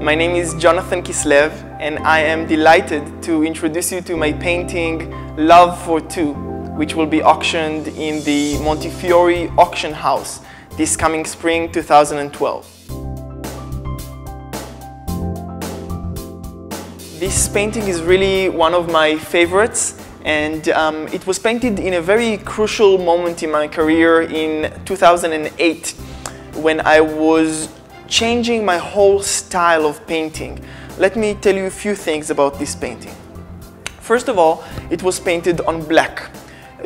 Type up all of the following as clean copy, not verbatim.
My name is Jonathan Kis-Lev, and I am delighted to introduce you to my painting Love for Two, which will be auctioned in the Montefiore Auction House this coming spring 2012. This painting is really one of my favorites, and it was painted in a very crucial moment in my career in 2008 when I was changing my whole style of painting. Let me tell you a few things about this painting. First of all, it was painted on black.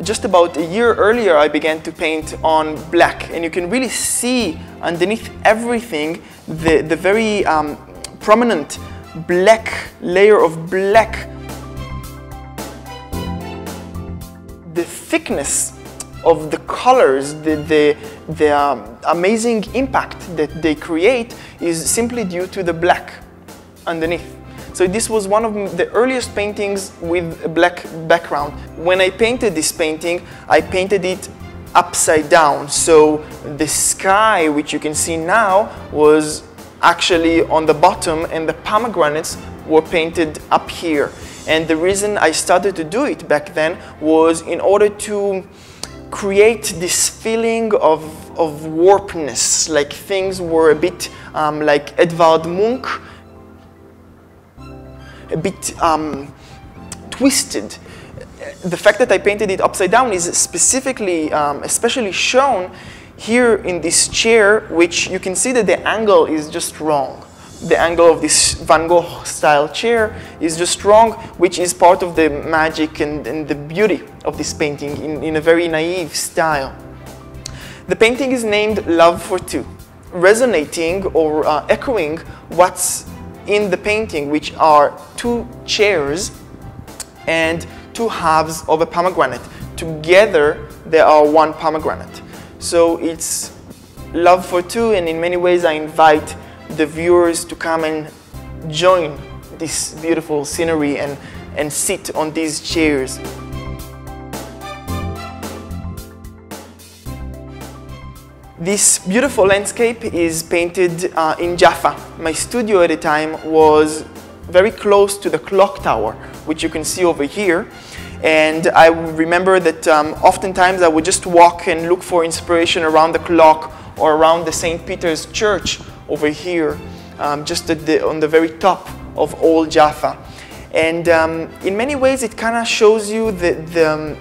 Just about a year earlier, I began to paint on black, and you can really see underneath everything the very prominent black layer of black. The thickness of the colors, the amazing impact that they create is simply due to the black underneath. So this was one of the earliest paintings with a black background. When I painted this painting, I painted it upside down. So the sky, which you can see now, was actually on the bottom, and the pomegranates were painted up here. And the reason I started to do it back then was in order to create this feeling of warpness, like things were a bit like Edvard Munch, a bit twisted. The fact that I painted it upside down is specifically, especially shown here in this chair, which you can see that the angle is just wrong. The angle of this Van Gogh style chair is just wrong, which is part of the magic and the beauty of this painting in a very naive style. The painting is named Love for Two, resonating or echoing what's in the painting, which are two chairs and two halves of a pomegranate. Together, they are one pomegranate. So it's Love for Two, and in many ways I invite the viewers to come and join this beautiful scenery and sit on these chairs. This beautiful landscape is painted in Jaffa. My studio at the time was very close to the clock tower, which you can see over here. And I remember that oftentimes I would just walk and look for inspiration around the clock or around the St. Peter's Church over here, just on the very top of old Jaffa. And in many ways it kind of shows you the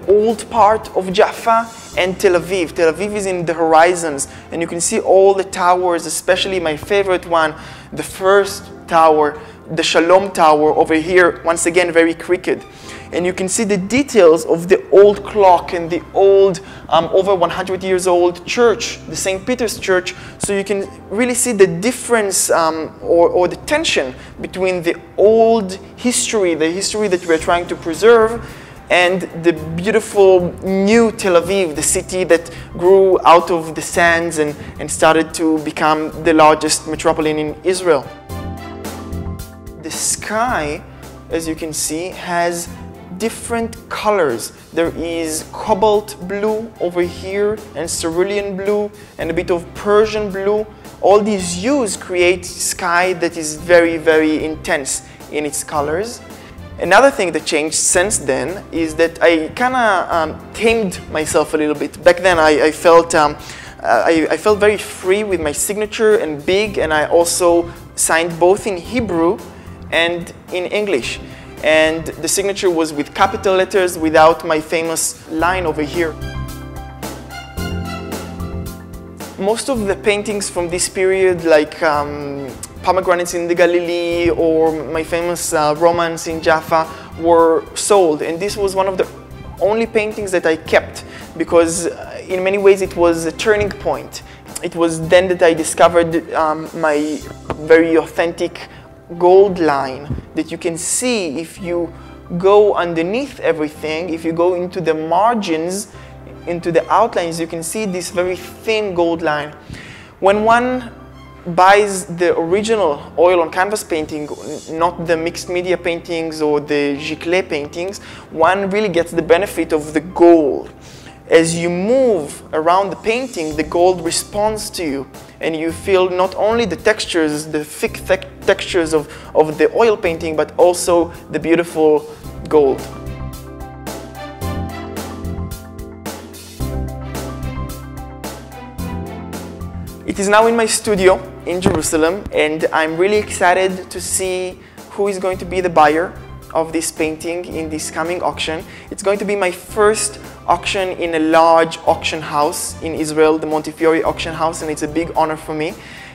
old part of Jaffa and Tel Aviv. Tel Aviv is in the horizons, and you can see all the towers, especially my favorite one, the first tower, the Shalom Tower over here, once again very crooked. And you can see the details of the old clock and the old, over 100 years old church, the St. Peter's Church. So you can really see the difference or the tension between the old history, the history that we're trying to preserve, and the beautiful new Tel Aviv, the city that grew out of the sands and started to become the largest metropolis in Israel. The sky, as you can see, has different colors. There is cobalt blue over here, and cerulean blue, and a bit of Persian blue. All these hues create sky that is very, very intense in its colors. Another thing that changed since then is that I kind of tamed myself a little bit. Back then I felt very free with my signature and big, and I also signed both in Hebrew and in English. And the signature was with capital letters without my famous line over here. Most of the paintings from this period, like Pomegranates in the Galilee or my famous Romance in Jaffa, were sold. And this was one of the only paintings that I kept because in many ways it was a turning point. It was then that I discovered my very authentic gold line that you can see if you go underneath everything. If you go into the margins, into the outlines, you can see this very thin gold line. When one buys the original oil on canvas painting, not the mixed media paintings or the giclée paintings, one really gets the benefit of the gold. as you move around the painting, the gold responds to you, and you feel not only the textures, the thick textures of the oil painting, but also the beautiful gold. It is now in my studio in Jerusalem, and I'm really excited to see who is going to be the buyer of this painting in this coming auction. It's going to be my first auction in a large auction house in Israel, the Montefiore Auction House, and it's a big honor for me.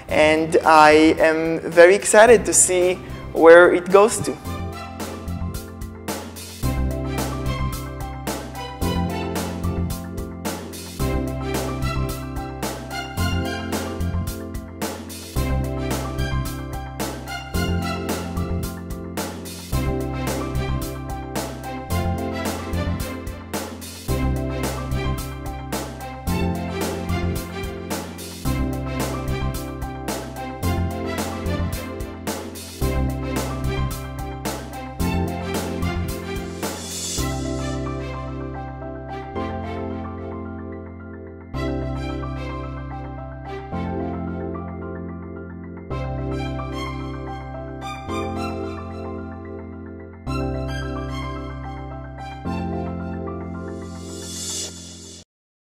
And I am very excited to see where it goes to.